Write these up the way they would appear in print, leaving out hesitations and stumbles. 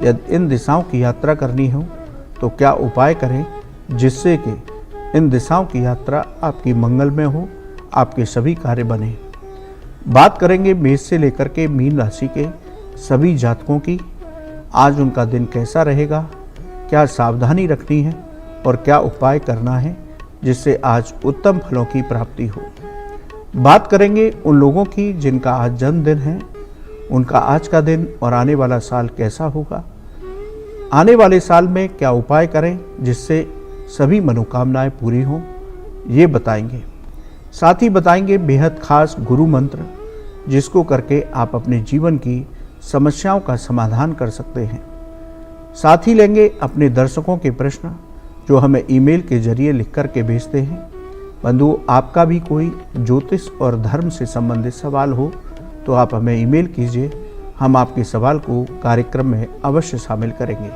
यदि इन दिशाओं की यात्रा करनी हो तो क्या उपाय करें जिससे कि इन दिशाओं की यात्रा आपकी मंगलमय हो, आपके सभी कार्य बने। बात करेंगे मेष से लेकर के मीन राशि के सभी जातकों की। आज उनका दिन कैसा रहेगा, क्या सावधानी रखनी है और क्या उपाय करना है जिससे आज उत्तम फलों की प्राप्ति हो। बात करेंगे उन लोगों की जिनका आज जन्मदिन है, उनका आज का दिन और आने वाला साल कैसा होगा। आने वाले साल में क्या उपाय करें जिससे सभी मनोकामनाएं पूरी हों, ये बताएंगे। साथ ही बताएंगे बेहद खास गुरु मंत्र जिसको करके आप अपने जीवन की समस्याओं का समाधान कर सकते हैं। साथ ही लेंगे अपने दर्शकों के प्रश्न जो हमें ईमेल के जरिए लिख कर के भेजते हैं। बंधु, आपका भी कोई ज्योतिष और धर्म से संबंधित सवाल हो तो आप हमें ईमेल कीजिए, हम आपके सवाल को कार्यक्रम में अवश्य शामिल करेंगे।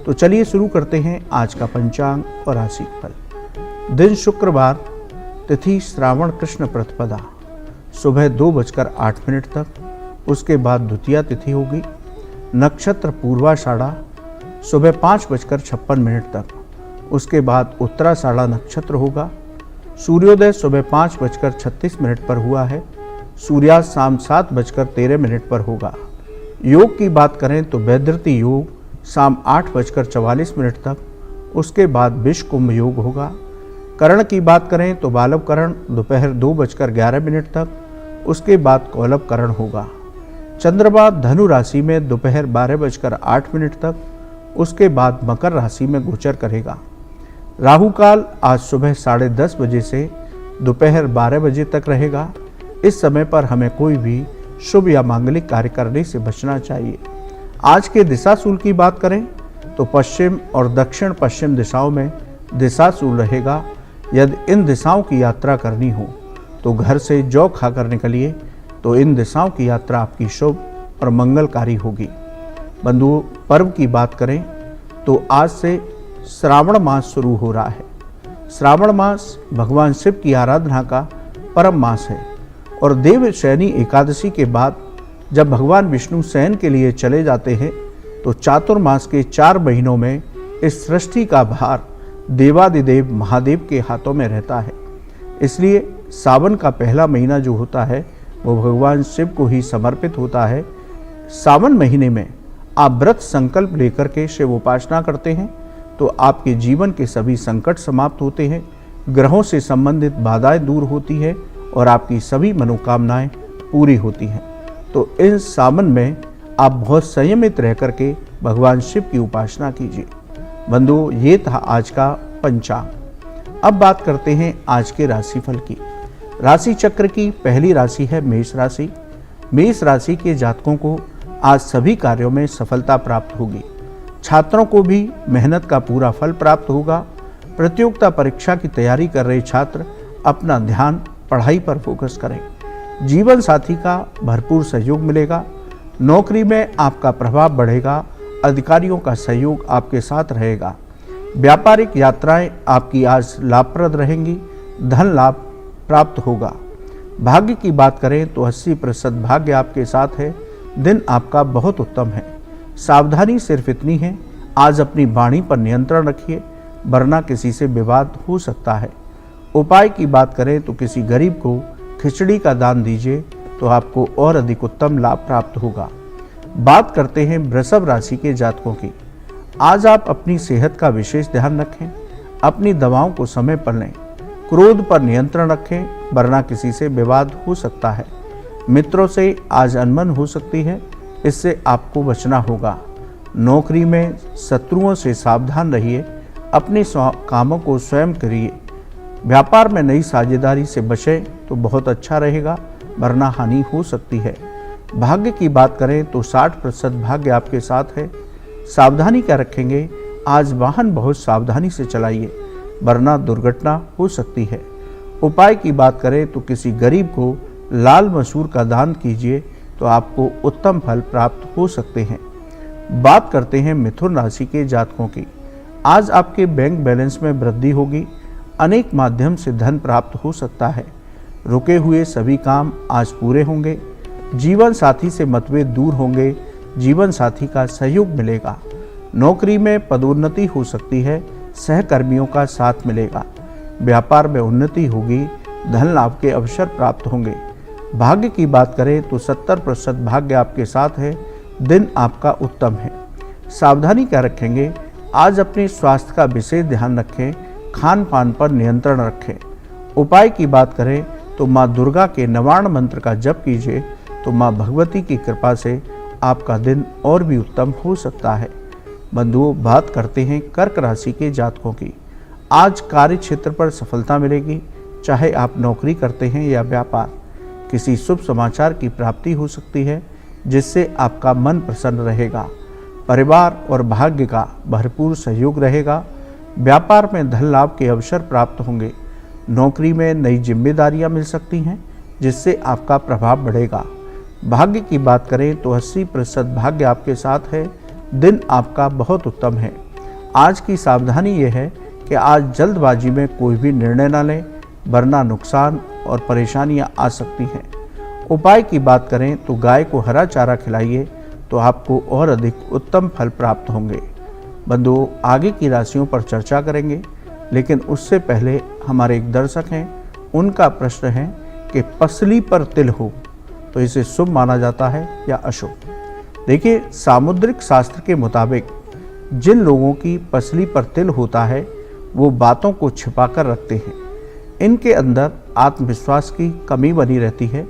तो चलिए शुरू करते हैं आज का पंचांग और राशि फल। दिन शुक्रवार, तिथि श्रावण कृष्ण प्रतिपदा, सुबह 2:08 तक, उसके बाद द्वितीया तिथि होगी। नक्षत्र पूर्वाषाढ़ा, सुबह 5:56 तक, उसके बाद उत्तराषाढ़ा नक्षत्र होगा। सूर्योदय सुबह 5:36 पर हुआ है। सूर्यास्त शाम 7:13 पर होगा। योग की बात करें तो वैधृति योग शाम 8:44 तक, उसके बाद विष कुंभ योग होगा। करण की बात करें तो बालव करण दोपहर 2:11 तक, उसके बाद कौलव करण होगा। चंद्रमा धनु राशि में दोपहर 12:08 तक, उसके बाद मकर राशि में गोचर करेगा। राहु काल आज सुबह 10:30 बजे से दोपहर 12 बजे तक रहेगा। इस समय पर हमें कोई भी शुभ या मांगलिक कार्य करने से बचना चाहिए। आज के दिशाशूल की बात करें तो पश्चिम और दक्षिण पश्चिम दिशाओं में दिशाशूल रहेगा। यदि इन दिशाओं की यात्रा करनी हो तो घर से जौ खाकर निकलिए, तो इन दिशाओं की यात्रा आपकी शुभ और मंगलकारी होगी। बंधुओं, पर्व की बात करें तो आज से श्रावण मास शुरू हो रहा है। श्रावण मास भगवान शिव की आराधना का परम मास है और देवशयनी एकादशी के बाद जब भगवान विष्णु शयन के लिए चले जाते हैं तो चातुर्मास के 4 महीनों में इस सृष्टि का भार देवादिदेव महादेव के हाथों में रहता है। इसलिए सावन का पहला महीना जो होता है वो भगवान शिव को ही समर्पित होता है। सावन महीने में आप व्रत संकल्प लेकर के शिव उपासना करते हैं तो आपके जीवन के सभी संकट समाप्त होते हैं, ग्रहों से संबंधित बाधाएं दूर होती है और आपकी सभी मनोकामनाएं पूरी होती हैं। तो इन सावन में आप बहुत संयमित रह करके भगवान शिव की उपासना कीजिए। बंधुओं, ये था आज का पंचांग। अब बात करते हैं आज के राशिफल की। राशि चक्र की पहली राशि है मेष राशि। मेष राशि के जातकों को आज सभी कार्यों में सफलता प्राप्त होगी। छात्रों को भी मेहनत का पूरा फल प्राप्त होगा। प्रतियोगिता परीक्षा की तैयारी कर रहे छात्र अपना ध्यान पढ़ाई पर फोकस करें। जीवन साथी का भरपूर सहयोग मिलेगा। नौकरी में आपका प्रभाव बढ़ेगा। अधिकारियों का सहयोग आपके साथ रहेगा। व्यापारिक यात्राएं आपकी आज लाभप्रद रहेंगी। धन लाभ प्राप्त होगा। भाग्य की बात करें तो 80% भाग्य आपके साथ है। दिन आपका बहुत उत्तम है। सावधानी सिर्फ इतनी है, आज अपनी वाणी पर नियंत्रण रखिए वरना किसी से विवाद हो सकता है। उपाय की बात करें तो किसी गरीब को खिचड़ी का दान दीजिए तो आपको और अधिक उत्तम लाभ प्राप्त होगा। बात करते हैं वृषभ राशि के जातकों की। आज आप अपनी सेहत का विशेष ध्यान रखें। अपनी दवाओं को समय पर लें। क्रोध पर नियंत्रण रखें वरना किसी से विवाद हो सकता है। मित्रों से आज अनबन हो सकती है, इससे आपको बचना होगा। नौकरी में शत्रुओं से सावधान रहिए। अपने कामों को स्वयं करिए। व्यापार में नई साझेदारी से बचें तो बहुत अच्छा रहेगा वरना हानि हो सकती है। भाग्य की बात करें तो 60% भाग्य आपके साथ है। सावधानी क्या रखेंगे, आज वाहन बहुत सावधानी से चलाइए वरना दुर्घटना हो सकती है। उपाय की बात करें तो किसी गरीब को लाल मसूर का दान कीजिए तो आपको उत्तम फल प्राप्त हो सकते हैं। बात करते हैं मिथुन राशि के जातकों की। आज आपके बैंक बैलेंस में वृद्धि होगी। अनेक माध्यम से धन प्राप्त हो सकता है। रुके हुए सभी काम आज पूरे होंगे। जीवन साथी से मतभेद दूर होंगे। जीवन साथी का सहयोग मिलेगा। नौकरी में पदोन्नति हो सकती है, सहकर्मियों का साथ मिलेगा। व्यापार में उन्नति होगी, धन लाभ के अवसर प्राप्त होंगे। भाग्य की बात करें तो 70% भाग्य आपके साथ है, दिन आपका उत्तम है। सावधानी क्या रखेंगे? आज अपने स्वास्थ्य का विशेष ध्यान रखें, खान पान पर नियंत्रण रखें। उपाय की बात करें तो माँ दुर्गा के नवार्ण मंत्र का जप कीजिए, तो माँ भगवती की कृपा से आपका दिन और भी उत्तम हो सकता है। बंधुओं, बात करते हैं कर्क राशि के जातकों की। आज कार्य क्षेत्र पर सफलता मिलेगी, चाहे आप नौकरी करते हैं या व्यापार। किसी शुभ समाचार की प्राप्ति हो सकती है, जिससे आपका मन प्रसन्न रहेगा। परिवार और भाग्य का भरपूर सहयोग रहेगा। व्यापार में धन लाभ के अवसर प्राप्त होंगे। नौकरी में नई जिम्मेदारियां मिल सकती हैं, जिससे आपका प्रभाव बढ़ेगा। भाग्य की बात करें तो 80% भाग्य आपके साथ है, दिन आपका बहुत उत्तम है। आज की सावधानी यह है कि आज जल्दबाजी में कोई भी निर्णय न लें, वरना नुकसान और परेशानियां आ सकती हैं। उपाय की बात करें तो गाय को हरा चारा खिलाइए, तो आपको और अधिक उत्तम फल प्राप्त होंगे। बंधुओं, आगे की राशियों पर चर्चा करेंगे, लेकिन उससे पहले हमारे एक दर्शक हैं, उनका प्रश्न है कि पसली पर तिल हो तो इसे शुभ माना जाता है या अशुभ? देखिए, सामुद्रिक शास्त्र के मुताबिक जिन लोगों की पसली पर तिल होता है, वो बातों को छिपा कर रखते हैं। इनके अंदर आत्मविश्वास की कमी बनी रहती है।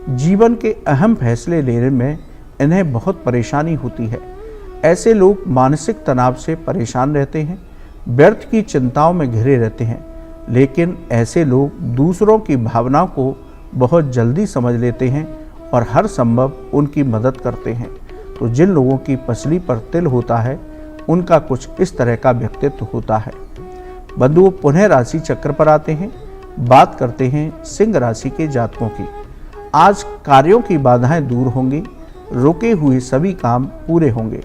जीवन के अहम फैसले लेने में इन्हें बहुत परेशानी होती है। ऐसे लोग मानसिक तनाव से परेशान रहते हैं, व्यर्थ की चिंताओं में घिरे रहते हैं। लेकिन ऐसे लोग दूसरों की भावनाओं को बहुत जल्दी समझ लेते हैं और हर संभव उनकी मदद करते हैं। तो जिन लोगों की पसली पर तिल होता है, उनका कुछ इस तरह का व्यक्तित्व होता है। बंधुओं, पुनः राशि चक्र पर आते हैं। बात करते हैं सिंह राशि के जातकों की। आज कार्यों की बाधाएं दूर होंगी, रुके हुए सभी काम पूरे होंगे।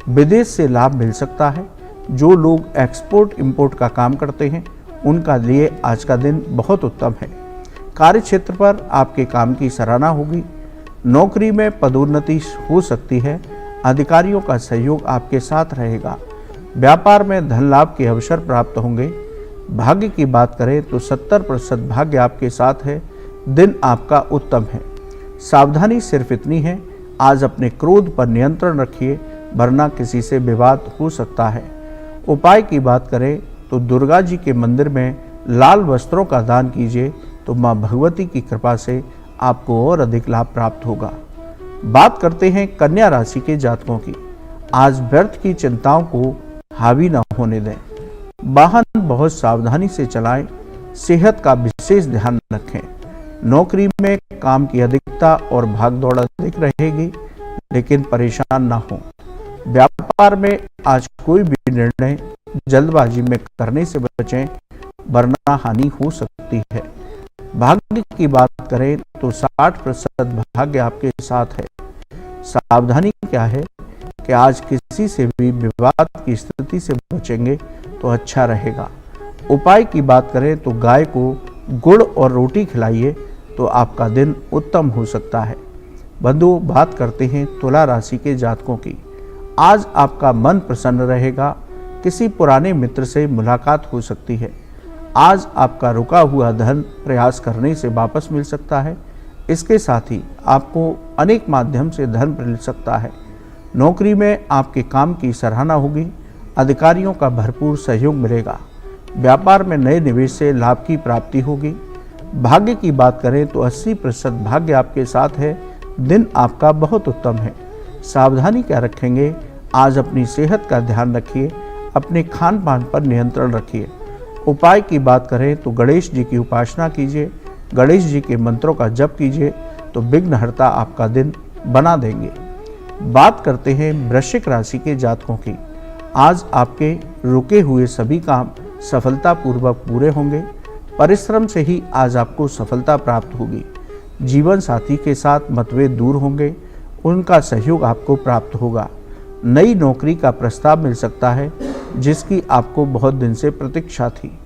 विदेश से लाभ मिल सकता है। जो लोग एक्सपोर्ट इंपोर्ट का काम करते हैं, उनका लिए आज का दिन बहुत उत्तम है। कार्य क्षेत्र पर आपके काम की सराहना होगी। नौकरी में पदोन्नति हो सकती है। अधिकारियों का सहयोग आपके साथ रहेगा। व्यापार में धन लाभ के अवसर प्राप्त होंगे। भाग्य की बात करें तो 70% भाग्य आपके साथ है, दिन आपका उत्तम है। सावधानी सिर्फ इतनी है, आज अपने क्रोध पर नियंत्रण रखिए, वरना किसी से विवाद हो सकता है। उपाय की बात करें तो दुर्गा जी के मंदिर में लाल वस्त्रों का दान कीजिए, तो माँ भगवती की कृपा से आपको और अधिक लाभ प्राप्त होगा। बात करते हैं कन्या राशि के जातकों की। आज व्यर्थ की चिंताओं को हावी न होने दें। वाहन बहुत सावधानी से चलाएं। सेहत का विशेष ध्यान रखें। नौकरी में काम की अधिकता और भागदौड़ अधिक रहेगी, लेकिन परेशान ना हो। व्यापार में आज कोई भी निर्णय जल्दबाजी में करने से बचें, वरना हानि हो सकती है। भाग्य की बात करें तो 60% भाग्य आपके साथ है। सावधानी क्या है कि आज किसी से भी विवाद की स्थिति से बचेंगे तो अच्छा रहेगा। उपाय की बात करें तो गाय को गुड़ और रोटी खिलाइए, तो आपका दिन उत्तम हो सकता है। बंधुओं, बात करते हैं तुला राशि के जातकों की। आज आपका मन प्रसन्न रहेगा। किसी पुराने मित्र से मुलाकात हो सकती है। आज आपका रुका हुआ धन प्रयास करने से वापस मिल सकता है। इसके साथ ही आपको अनेक माध्यम से धन मिल सकता है। नौकरी में आपके काम की सराहना होगी। अधिकारियों का भरपूर सहयोग मिलेगा। व्यापार में नए निवेश से लाभ की प्राप्ति होगी। भाग्य की बात करें तो 80% भाग्य आपके साथ है। दिन आपका बहुत उत्तम है। सावधानी क्या रखेंगे? आज अपनी सेहत का ध्यान रखिए। अपने खान पान पर नियंत्रण रखिए। उपाय की बात करें तो गणेश जी की उपासना कीजिए। गणेश जी के मंत्रों का जप कीजिए, तो विघ्नहर्ता आपका दिन बना देंगे। बात करते हैं वृश्चिक राशि के जातकों की। आज आपके रुके हुए सभी काम सफलतापूर्वक पूरे होंगे। परिश्रम से ही आज आपको सफलता प्राप्त होगी। जीवन साथी के साथ मतभेद दूर होंगे। उनका सहयोग आपको प्राप्त होगा। नई नौकरी का प्रस्ताव मिल सकता है, जिसकी आपको बहुत दिन से प्रतीक्षा थी।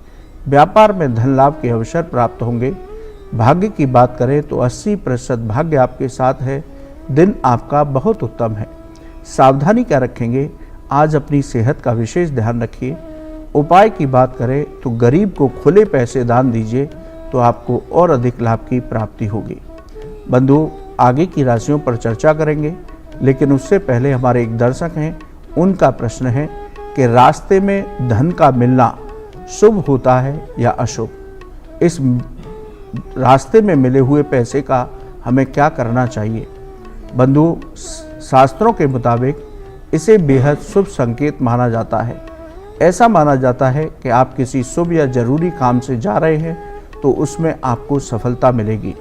व्यापार में धन लाभ के अवसर प्राप्त होंगे। भाग्य की बात करें तो 80% भाग्य आपके साथ है। दिन आपका बहुत उत्तम है। सावधानी क्या रखेंगे, आज अपनी सेहत का विशेष ध्यान रखिए। उपाय की बात करें तो गरीब को खुले पैसे दान दीजिए तो आपको और अधिक लाभ की प्राप्ति होगी। बंधु, आगे की राशियों पर चर्चा करेंगे, लेकिन उससे पहले हमारे एक दर्शक हैं, उनका प्रश्न है कि रास्ते में धन का मिलना शुभ होता है या अशुभ। इस रास्ते में मिले हुए पैसे का हमें क्या करना चाहिए। बंधु, शास्त्रों के मुताबिक इसे बेहद शुभ संकेत माना जाता है। ऐसा माना जाता है कि आप किसी शुभ या जरूरी काम से जा रहे हैं तो उसमें आपको सफलता मिलेगी।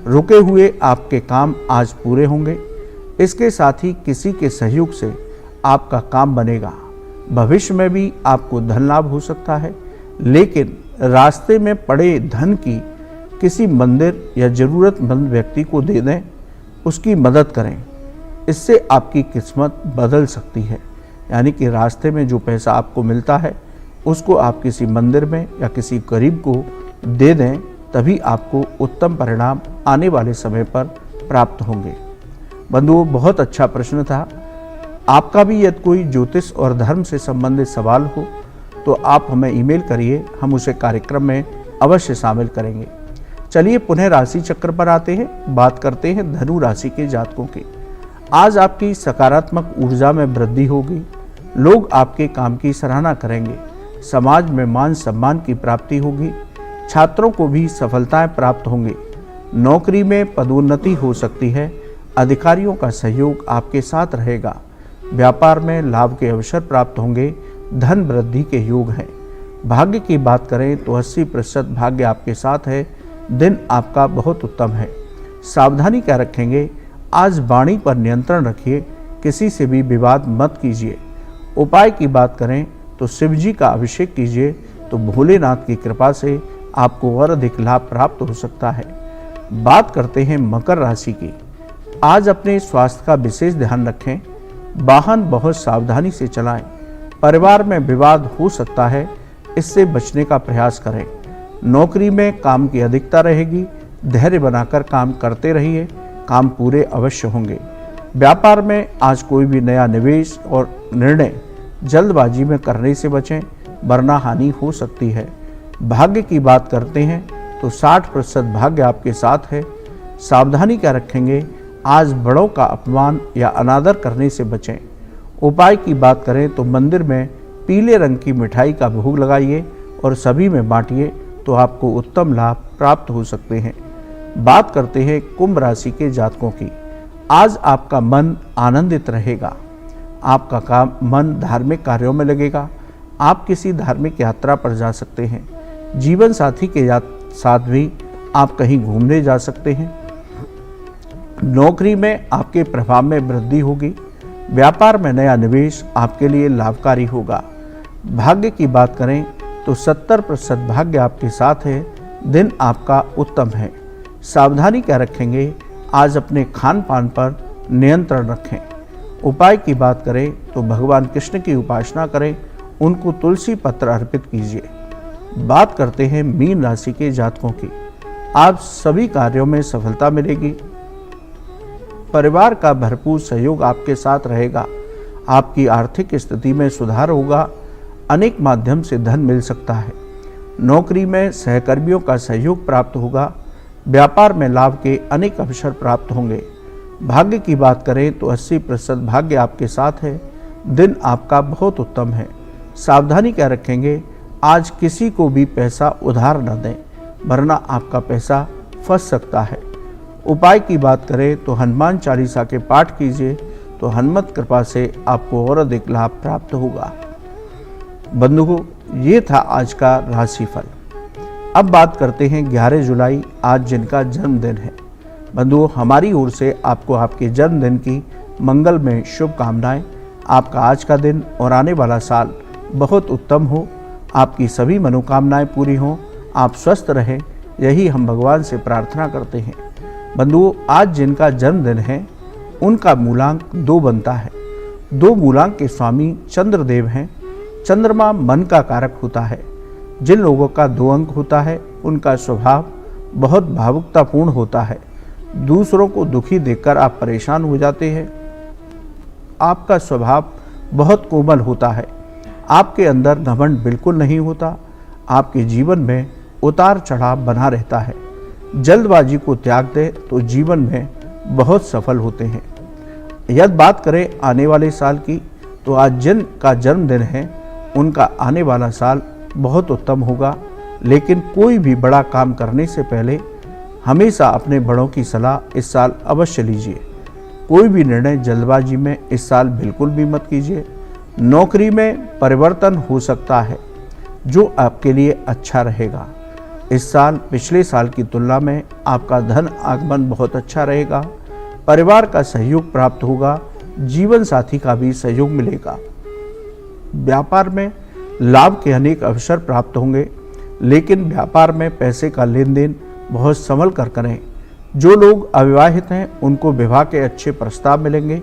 रुके हुए आपके काम आज पूरे होंगे। इसके साथ ही किसी के सहयोग से आपका काम बनेगा। भविष्य में भी आपको धन लाभ हो सकता है, लेकिन रास्ते में पड़े धन की किसी मंदिर या ज़रूरतमंद व्यक्ति को दे दें, उसकी मदद करें। इससे आपकी किस्मत बदल सकती है। यानी कि रास्ते में जो पैसा आपको मिलता है उसको आप किसी मंदिर में या किसी गरीब को दे दें, तभी आपको उत्तम परिणाम आने वाले समय पर प्राप्त होंगे। बंधुओं, बहुत अच्छा प्रश्न था। आपका भी यदि कोई ज्योतिष और धर्म से संबंधित सवाल हो तो आप हमें ईमेल करिए, हम उसे कार्यक्रम में अवश्य शामिल करेंगे। चलिए पुनः राशि चक्र पर आते हैं, बात करते हैं धनु राशि के जातकों की। आज आपकी सकारात्मक ऊर्जा में वृद्धि होगी। लोग आपके काम की सराहना करेंगे। समाज में मान सम्मान की प्राप्ति होगी। छात्रों को भी सफलताएं प्राप्त होंगी। नौकरी में पदोन्नति हो सकती है। अधिकारियों का सहयोग आपके साथ रहेगा। व्यापार में लाभ के अवसर प्राप्त होंगे। धन वृद्धि के योग हैं। भाग्य की बात करें तो 80% भाग्य आपके साथ है। दिन आपका बहुत उत्तम है। सावधानी क्या रखेंगे, आज वाणी पर नियंत्रण रखिए। किसी से भी विवाद मत कीजिए। उपाय की बात करें तो शिव जी का अभिषेक कीजिए तो भोलेनाथ की कृपा से आपको और अधिक लाभ प्राप्त हो सकता है। बात करते हैं मकर राशि की। आज अपने स्वास्थ्य का विशेष ध्यान रखें। वाहन बहुत सावधानी से चलाएं। परिवार में विवाद हो सकता है, इससे बचने का प्रयास करें। नौकरी में काम की अधिकता रहेगी। धैर्य बनाकर काम करते रहिए, काम पूरे अवश्य होंगे। व्यापार में आज कोई भी नया निवेश और निर्णय जल्दबाजी में करने से बचें, वरना हानि हो सकती है। भाग्य की बात करते हैं तो 60% भाग्य आपके साथ है। सावधानी क्या रखेंगे, आज बड़ों का अपमान या अनादर करने से बचें। उपाय की बात करें तो मंदिर में पीले रंग की मिठाई का भोग लगाइए और सभी में बांटिए तो आपको उत्तम लाभ प्राप्त हो सकते हैं। बात करते हैं कुंभ राशि के जातकों की। आज आपका मन आनंदित रहेगा। आपका मन धार्मिक कार्यों में लगेगा। आप किसी धार्मिक यात्रा पर जा सकते हैं। जीवन साथी के साथ भी आप कहीं घूमने जा सकते हैं। नौकरी में आपके प्रभाव में वृद्धि होगी। व्यापार में नया निवेश आपके लिए लाभकारी होगा। भाग्य की बात करें तो 70% भाग्य आपके साथ है। दिन आपका उत्तम है। सावधानी क्या रखेंगे, आज अपने खान पान पर नियंत्रण रखें। उपाय की बात करें तो भगवान कृष्ण की उपासना करें, उनको तुलसी पत्र अर्पित कीजिए। बात करते हैं मीन राशि के जातकों की। आज सभी कार्यों में सफलता मिलेगी। परिवार का भरपूर सहयोग आपके साथ रहेगा। आपकी आर्थिक स्थिति में सुधार होगा। अनेक माध्यम से धन मिल सकता है। नौकरी में सहकर्मियों का सहयोग प्राप्त होगा। व्यापार में लाभ के अनेक अवसर प्राप्त होंगे। भाग्य की बात करें तो 80% भाग्य आपके साथ है। दिन आपका बहुत उत्तम है। सावधानी क्या रखेंगे, आज किसी को भी पैसा उधार न दें, वरना आपका पैसा फंस सकता है। उपाय की बात करें तो हनुमान चालीसा के पाठ कीजिए तो हनुमत कृपा से आपको और अधिक लाभ प्राप्त होगा। बंधुओं, ये था आज का राशिफल। अब बात करते हैं 11 जुलाई, आज जिनका जन्मदिन है। बंधुओं, हमारी ओर से आपको आपके जन्मदिन की मंगलमय शुभकामनाएं। आपका आज का दिन और आने वाला साल बहुत उत्तम हो। आपकी सभी मनोकामनाएं पूरी हों। आप स्वस्थ रहें, यही हम भगवान से प्रार्थना करते हैं। बंधुओं, आज जिनका जन्मदिन है उनका मूलांक 2 बनता है। 2 मूलांक के स्वामी चंद्रदेव हैं। चंद्रमा मन का कारक होता है। जिन लोगों का 2 अंक होता है उनका स्वभाव बहुत भावुकतापूर्ण होता है। दूसरों को दुखी देखकर आप परेशान हो जाते हैं। आपका स्वभाव बहुत कोमल होता है। आपके अंदर घमंड बिल्कुल नहीं होता। आपके जीवन में उतार चढ़ाव बना रहता है। जल्दबाजी को त्याग दें तो जीवन में बहुत सफल होते हैं। यदि बात करें आने वाले साल की, तो आज जिन का जन्मदिन है उनका आने वाला साल बहुत उत्तम होगा। लेकिन कोई भी बड़ा काम करने से पहले हमेशा अपने बड़ों की सलाह इस साल अवश्य लीजिए। कोई भी निर्णय जल्दबाजी में इस साल बिल्कुल भी मत कीजिए। नौकरी में परिवर्तन हो सकता है जो आपके लिए अच्छा रहेगा। इस साल पिछले साल की तुलना में आपका धन आगमन बहुत अच्छा रहेगा। परिवार का सहयोग प्राप्त होगा। जीवन साथी का भी सहयोग मिलेगा। व्यापार में लाभ के अनेक अवसर प्राप्त होंगे, लेकिन व्यापार में पैसे का लेन देन बहुत संभल कर करें। जो लोग अविवाहित हैं उनको विवाह के अच्छे प्रस्ताव मिलेंगे।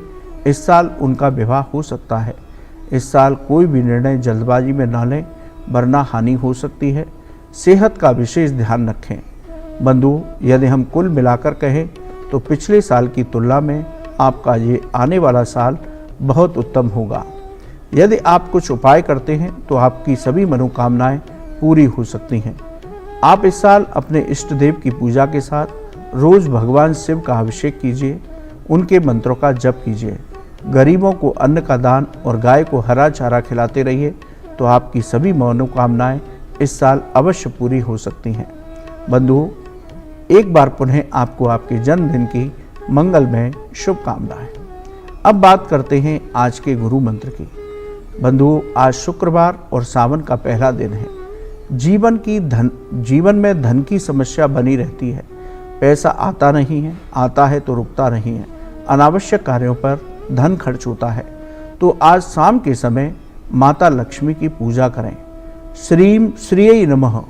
इस साल उनका विवाह हो सकता है। इस साल कोई भी निर्णय जल्दबाजी में ना लें, वरना हानि हो सकती है। सेहत का विशेष ध्यान रखें। बंधुओं, यदि हम कुल मिलाकर कहें तो पिछले साल की तुलना में आपका ये आने वाला साल बहुत उत्तम होगा। यदि आप कुछ उपाय करते हैं तो आपकी सभी मनोकामनाएं पूरी हो सकती हैं। आप इस साल अपने इष्ट देव की पूजा के साथ रोज भगवान शिव का अभिषेक कीजिए। उनके मंत्रों का जप कीजिए। गरीबों को अन्न का दान और गाय को हरा चारा खिलाते रहिए, तो आपकी सभी मनोकामनाएं इस साल अवश्य पूरी हो सकती हैं। बंधुओं, एक बार पुनः आपको आपके जन्मदिन की मंगलमय शुभकामनाएं। अब बात करते हैं आज के गुरु मंत्र की। बंधुओं, आज शुक्रवार और सावन का पहला दिन है। जीवन में धन की समस्या बनी रहती है। पैसा आता नहीं है, आता है तो रुकता नहीं है। अनावश्यक कार्यों पर धन खर्च होता है। तो आज शाम के समय माता लक्ष्मी की पूजा करें। श्रीम श्रीयै नमः,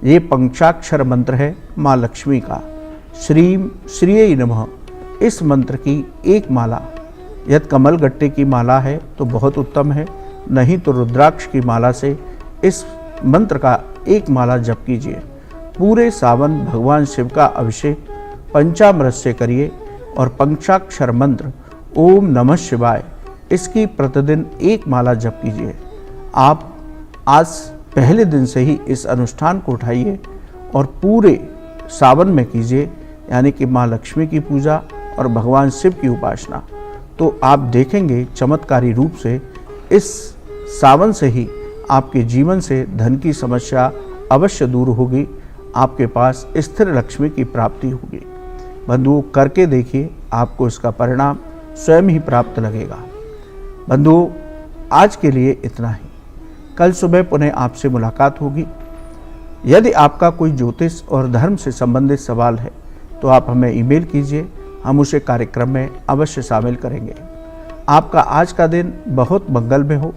ये पंचाक्षर मंत्र है माँ लक्ष्मी का। श्रीम श्रीयै नमः, इस मंत्र की एक माला, यदि कमल गट्टे की माला है तो बहुत उत्तम है, नहीं तो रुद्राक्ष की माला से इस मंत्र का एक माला जप कीजिए। पूरे सावन भगवान शिव का अभिषेक पंचामृत से करिए और पंचाक्षर मंत्र ओम नमः शिवाय, इसकी प्रतिदिन एक माला जप कीजिए। आप आज पहले दिन से ही इस अनुष्ठान को उठाइए और पूरे सावन में कीजिए, यानी कि माँ लक्ष्मी की पूजा और भगवान शिव की उपासना। तो आप देखेंगे चमत्कारी रूप से इस सावन से ही आपके जीवन से धन की समस्या अवश्य दूर होगी। आपके पास स्थिर लक्ष्मी की प्राप्ति होगी। बंधुओं, करके देखिए, आपको इसका परिणाम स्वयं ही प्राप्त लगेगा। बंधुओं, आज के लिए इतना ही। कल सुबह पुनः आपसे मुलाकात होगी। यदि आपका कोई ज्योतिष और धर्म से संबंधित सवाल है तो आप हमें ईमेल कीजिए, हम उसे कार्यक्रम में अवश्य शामिल करेंगे। आपका आज का दिन बहुत मंगलमय हो।